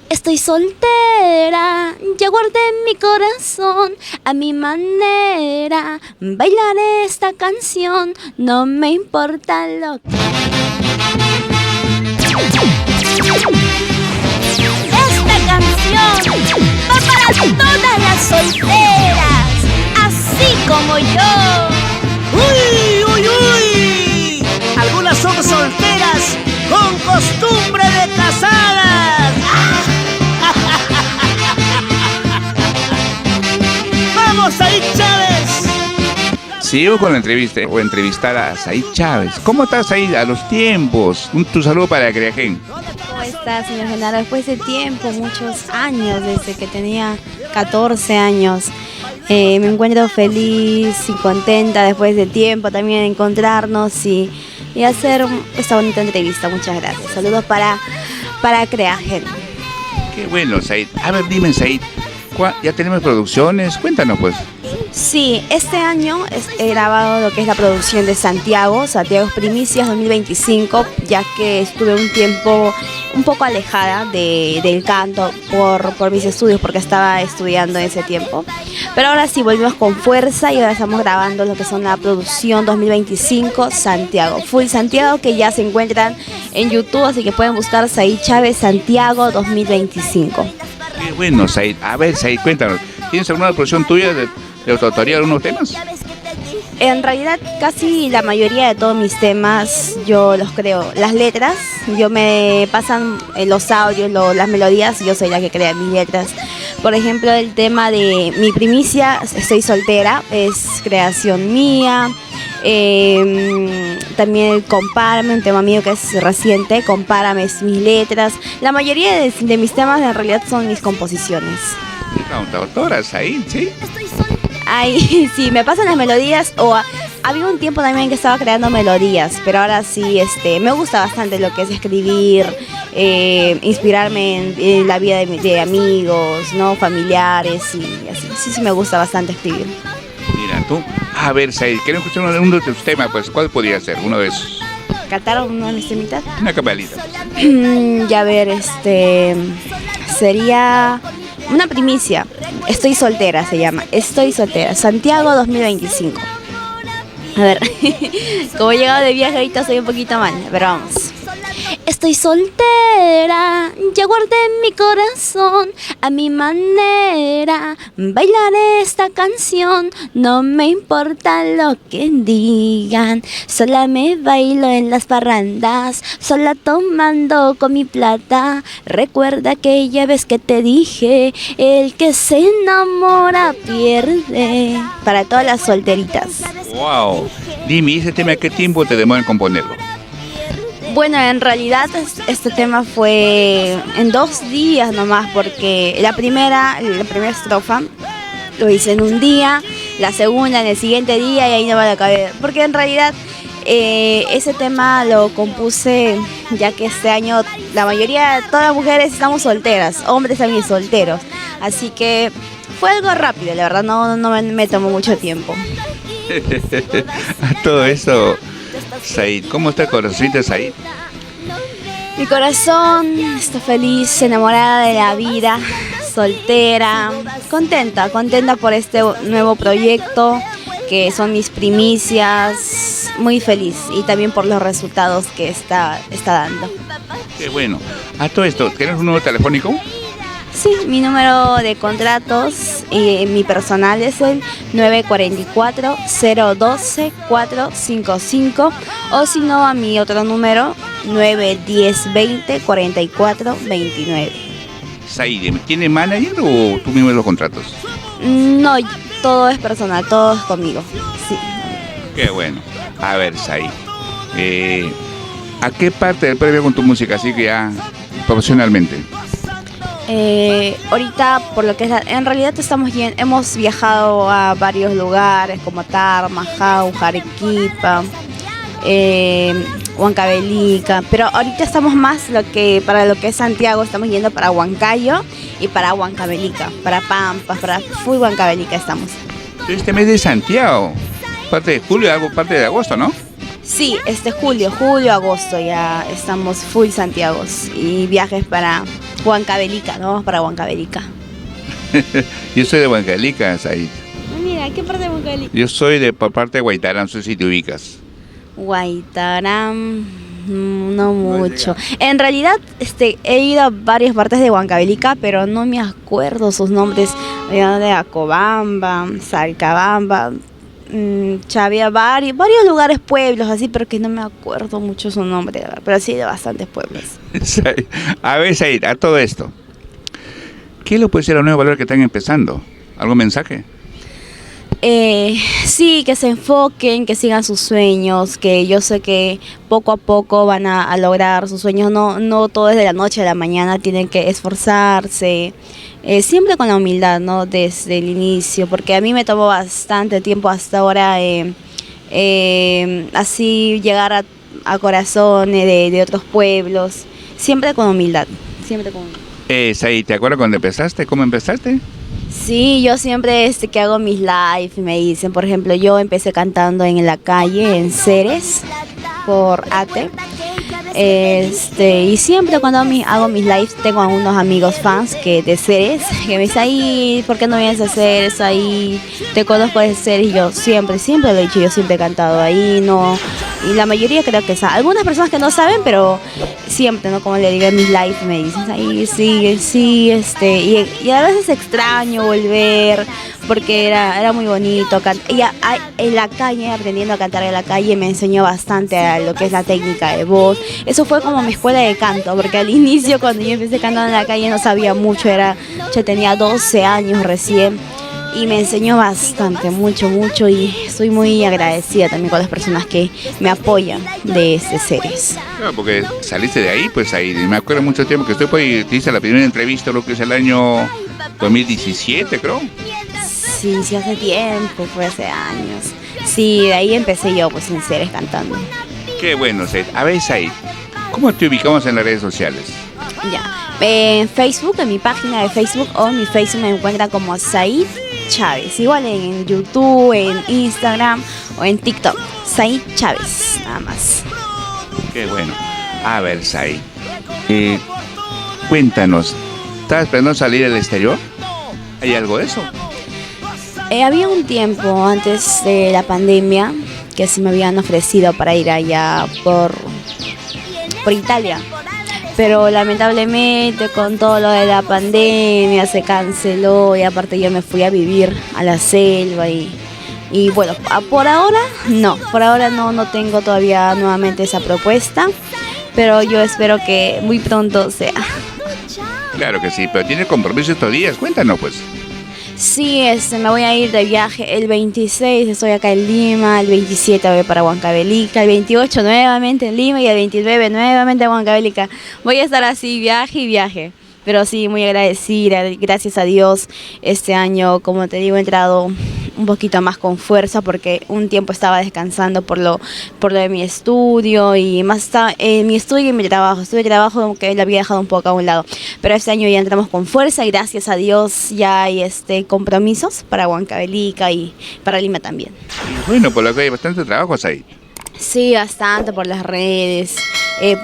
Estoy soltera, ya guardé mi corazón a mi manera. Bailaré esta canción, no me importa lo que... Esta canción va para todas las solteras, así como yo. ¡Uy, uy, uy! Algunas son solteras con costumbre de casadas. ¡Vamos, Said Chávez! Sigo con la entrevista o entrevistar a Said Chávez. ¿Cómo estás, Said, a los tiempos? Tu saludo para Creagen. ¿Cómo está, señor Genaro? Después de tiempo, muchos años, desde que tenía 14 años, me encuentro feliz y contenta después de tiempo también de encontrarnos y hacer esta bonita entrevista. Muchas gracias. Saludos para Creagen. Qué bueno, Said. A ver, dime, Said, ¿ya tenemos producciones? Cuéntanos, pues. Sí, este año he grabado lo que es la producción de Santiago Primicias 2025, ya que estuve un tiempo un poco alejada del canto por mis estudios, porque estaba estudiando en ese tiempo. Pero ahora sí, volvimos con fuerza y ahora estamos grabando lo que son la producción 2025 Santiago. Full Santiago, que ya se encuentran en YouTube, así que pueden buscar Said Chávez Santiago 2025. Qué bueno, Said. A ver, Said, cuéntanos. ¿Tienes alguna producción tuya de autoría de algunos temas? En realidad casi la mayoría de todos mis temas yo los creo. Las letras, me pasan los audios, las melodías, yo soy la que crea mis letras. Por ejemplo, el tema de Mi Primicia, Estoy Soltera, es creación mía. También el Compárame, un tema mío que es reciente, Compárame es mis letras. La mayoría de mis temas en realidad son mis composiciones. Cantautora, Said, ¿sí? Ay, sí, me pasan las melodías había un tiempo también que estaba creando melodías, pero ahora sí, me gusta bastante lo que es escribir, inspirarme en la vida de amigos, ¿no? Familiares y así. Sí, me gusta bastante escribir. Mira, tú, a ver, Said, quiero escuchar uno de tus temas, pues, ¿cuál podría ser? Uno de esos. ¿Cantar uno de mis temitas? Una capelita. Ya ver, sería... Una primicia, Estoy Soltera se llama, Estoy Soltera, Santiago 2025. A ver, como he llegado de viaje ahorita soy un poquito mal, pero vamos. Estoy soltera, ya guardé mi corazón a mi manera. Bailaré esta canción, no me importa lo que digan. Sola me bailo en las parrandas, sola tomando con mi plata. Recuerda aquella vez que te dije, el que se enamora pierde. Para todas las solteritas. Wow. Dime, ¿ese tema qué tiempo te demora en componerlo? Bueno, en realidad este tema fue en 2 días nomás, porque la primera estrofa lo hice en un día, la segunda en el siguiente día y ahí no me la acabé. Porque en realidad ese tema lo compuse ya que este año la mayoría de todas las mujeres estamos solteras, hombres también solteros. Así que fue algo rápido, la verdad no me tomó mucho tiempo. A todo eso, Said, ¿cómo está el corazoncito, Said? Mi corazón está feliz, enamorada de la vida, soltera, contenta por este nuevo proyecto que son mis primicias, muy feliz y también por los resultados que está dando. Qué bueno. A todo esto, ¿tienes un número telefónico? Sí, mi número de contratos y mi personal es el 944-012-455 o si no a mi otro número 910-20-44-29. Said, ¿tiene manager o tú mismo los contratos? No, todo es personal, todo es conmigo. Sí. Qué bueno. A ver, Said, ¿a qué parte del previo con tu música? Así que ya profesionalmente. Ahorita, por lo que es en realidad hemos viajado a varios lugares como Tarma, Jauja, Arequipa, Huancavelica, pero ahorita estamos más para lo que es Santiago, estamos yendo para Huancayo y para Huancavelica, para Pampas, para full Huancavelica estamos. Este mes de Santiago, parte de julio, algo parte de agosto, ¿no? Sí, julio, agosto ya estamos full Santiago y viajes para Huancavelica, nos vamos para Huancavelica. Yo soy de Huancavelica, Said. Mira, ¿qué parte de Huancavelica? Yo soy por parte de Guaitarán, no sé si te ubicas. Guaitarán, no mucho. En realidad, he ido a varias partes de Huancavelica, pero no me acuerdo sus nombres. Había de Acobamba, Salcabamba, había varios lugares, pueblos así, pero que no me acuerdo mucho su nombre, la verdad, pero sí de bastantes pueblos. A ver, Said, a todo esto, ¿qué le puede ser a los nuevos valores que están empezando? ¿Algún mensaje? Sí, que se enfoquen, que sigan sus sueños, que yo sé que poco a poco van a lograr sus sueños, no todo es de la noche a la mañana, tienen que esforzarse, siempre con la humildad, ¿no? Desde el inicio, porque a mí me tomó bastante tiempo hasta ahora así llegar a corazones de otros pueblos, siempre con humildad, siempre con humildad. Said, ¿te acuerdas cuando empezaste? ¿Cómo empezaste? Sí, yo siempre que hago mis live me dicen, por ejemplo, yo empecé cantando en la calle, en Ceres, por ATE. Y siempre cuando hago mis lives tengo a unos amigos fans de Ceres que me dicen, ahí, ¿por qué no vienes a Ceres? Ahí te conozco de Ceres. Y yo siempre lo he dicho, yo siempre he cantado ahí, no. Y la mayoría creo que saben. Algunas personas que no saben, pero siempre, ¿no? Como le digo en mis lives, me dicen, ahí sí, y a veces extraño volver, porque era muy bonito. Ella en la calle, aprendiendo a cantar en la calle, me enseñó bastante a lo que es la técnica de voz. Eso fue como mi escuela de canto, porque al inicio, cuando yo empecé cantando en la calle, no sabía mucho, yo tenía 12 años recién. Y me enseñó bastante, mucho, y estoy muy agradecida también con las personas que me apoyan de Ceres. Claro, porque saliste de ahí, pues ahí, me acuerdo mucho tiempo que te hice la primera entrevista, lo que es el año 2017, creo. Sí, hace tiempo, fue hace años. Sí, de ahí empecé yo, pues en Ceres cantando. Qué bueno, Said. A ver, Said, ¿cómo te ubicamos en las redes sociales? Ya, en Facebook, en mi página de Facebook o en mi Facebook me encuentran como Said Chávez, igual en YouTube, en Instagram o en TikTok, Said Chávez, nada más. Qué bueno. A ver, Said, cuéntanos, ¿estás esperando salir al exterior? ¿Hay algo de eso? Había un tiempo antes de la pandemia que se me habían ofrecido para ir allá por Italia. Pero lamentablemente con todo lo de la pandemia se canceló y aparte yo me fui a vivir a la selva y bueno, por ahora no tengo todavía nuevamente esa propuesta, pero yo espero que muy pronto sea. Claro que sí, pero tiene compromiso estos días, cuéntanos pues. Sí, me voy a ir de viaje el 26, estoy acá en Lima, el 27 voy para Huancavelica, el 28 nuevamente en Lima y el 29 nuevamente a Huancavelica. Voy a estar así, viaje y viaje, pero sí, muy agradecida, gracias a Dios, este año, como te digo, he entrado un poquito más con fuerza porque un tiempo estaba descansando por lo de mi estudio y más estaba en mi estudio y mi trabajo. Estudio y trabajo que lo había dejado un poco a un lado, pero este año ya entramos con fuerza y gracias a Dios ya hay compromisos para Huancavelica y para Lima también. Bueno, por lo que hay bastante trabajo ahí. Sí, bastante por las redes.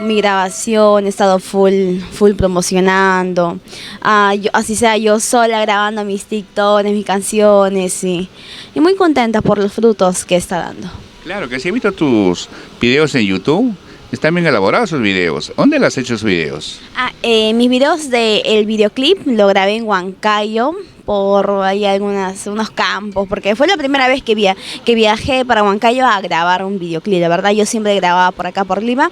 Mi grabación, he estado full promocionando. Así sea yo sola grabando mis TikToks, mis canciones y muy contenta por los frutos que está dando. Claro que sí, he visto tus videos en YouTube. Están bien elaborados sus videos. ¿Dónde los has hecho sus videos? Mis videos del videoclip lo grabé en Huancayo, por ahí unos campos, porque fue la primera vez que viajé para Huancayo a grabar un videoclip. La verdad, yo siempre grababa por acá, por Lima,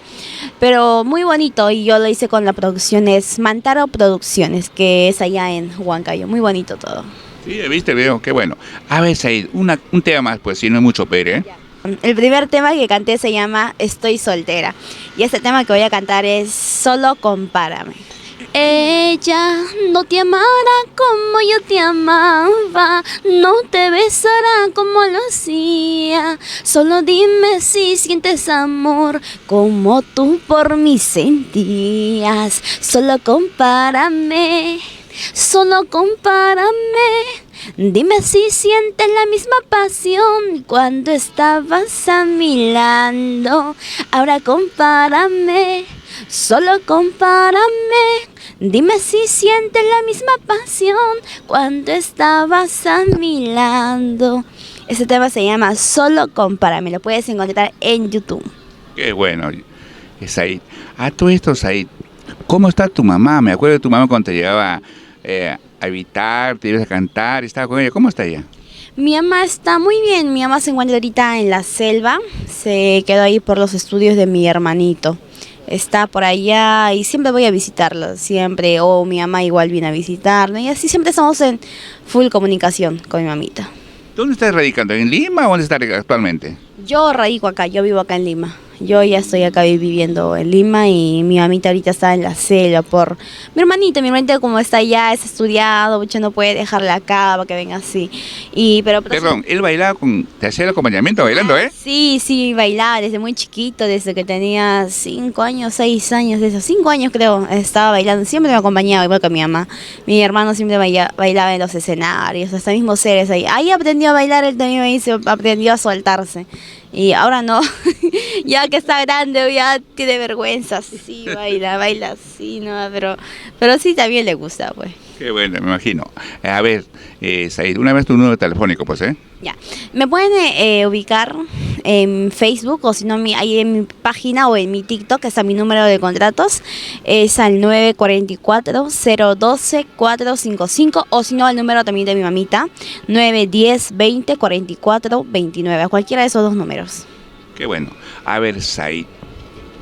pero muy bonito, y yo lo hice con la producción, es Mantaro Producciones, que es allá en Huancayo. Muy bonito todo. Sí, viste el video, qué bueno. A ver, Said, un tema más, pues, si no es mucho pere, ¿eh? El primer tema que canté se llama Estoy soltera, y este tema que voy a cantar es Solo compárame. Ella no te amará como yo te amaba, no te besará como lo hacía. Solo dime si sientes amor como tú por mí sentías. Solo compárame, solo compárame. Dime si sientes la misma pasión cuando estabas a mi lado. Ahora compárame, Solo compárame, dime si sientes la misma pasión cuando estabas a mi lado. Ese tema se llama Solo compárame, lo puedes encontrar en YouTube. Qué bueno, Said. A todo esto, Said, ¿cómo está tu mamá? Me acuerdo de tu mamá cuando te llevaba a evitar, te ibas a cantar, estaba con ella. ¿Cómo está ella? Mi mamá está muy bien, mi mamá se encuentra ahorita en la selva, se quedó ahí por los estudios de mi hermanito. Está por allá y siempre voy a visitarla, siempre, o mi mamá igual viene a visitarme y así siempre estamos en full comunicación con mi mamita. ¿Dónde estás radicando? ¿En Lima o dónde estás actualmente? Yo radico acá, yo vivo acá en Lima. Yo ya estoy acá viviendo en Lima y mi mamita ahorita está en la selva por mi hermanita como está allá, es estudiado, mucho no puede dejarla acá para que venga así. Pero Perdón, él bailaba te hacía el acompañamiento bailando, ¿eh? Sí, bailaba desde muy chiquito, desde que tenía 5 años, 6 años, desde 5 años creo, estaba bailando, siempre me acompañaba igual que mi mamá. Mi hermano siempre bailaba en los escenarios, hasta mismos seres ahí. Ahí aprendió a bailar, él también aprendió a soltarse. Y ahora no, ya que está grande, ya tiene vergüenza, sí, baila, sí, no, pero sí también le gusta, pues. Qué bueno, me imagino. A ver, Said, una vez tu número telefónico, pues, ¿eh? Ya, me pueden ubicar en Facebook o si no ahí en mi página o en mi TikTok, que está mi número de contratos, es al 944-012-455 o si no al número también de mi mamita, 910-20-44-29, a cualquiera de esos dos números. Qué bueno. A ver, Said,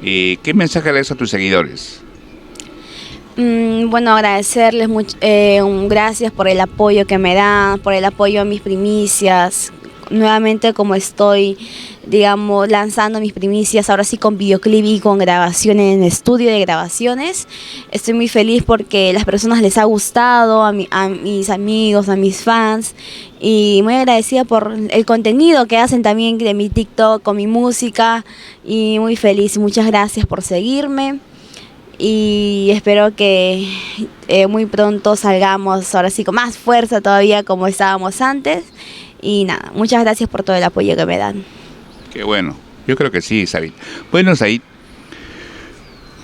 ¿qué mensaje le das a tus seguidores? Bueno, agradecerles mucho, gracias por el apoyo que me dan, por el apoyo a mis primicias. Nuevamente como estoy, digamos, lanzando mis primicias, ahora sí con videoclip y con grabaciones en estudio de grabaciones. Estoy muy feliz porque a las personas les ha gustado, a mis amigos, a mis fans. Y muy agradecida por el contenido que hacen también de mi TikTok, con mi música. Y muy feliz, muchas gracias por seguirme. Y espero que muy pronto salgamos ahora sí con más fuerza todavía como estábamos antes. Y nada, muchas gracias por todo el apoyo que me dan. Qué bueno, yo creo que sí, Said. Bueno, Said,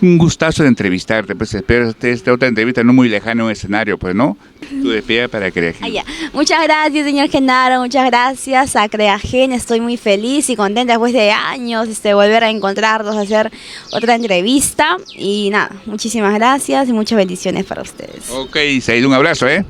un gustazo de entrevistarte, pues espero esta otra entrevista no muy lejana en un escenario, pues, ¿no? Tu despedida para Creagen. Muchas gracias, señor Genaro, muchas gracias a Creagen, estoy muy feliz y contenta después de años volver a encontrarnos, hacer otra entrevista y nada, muchísimas gracias y muchas bendiciones para ustedes. Ok, Said, un abrazo, ¿eh?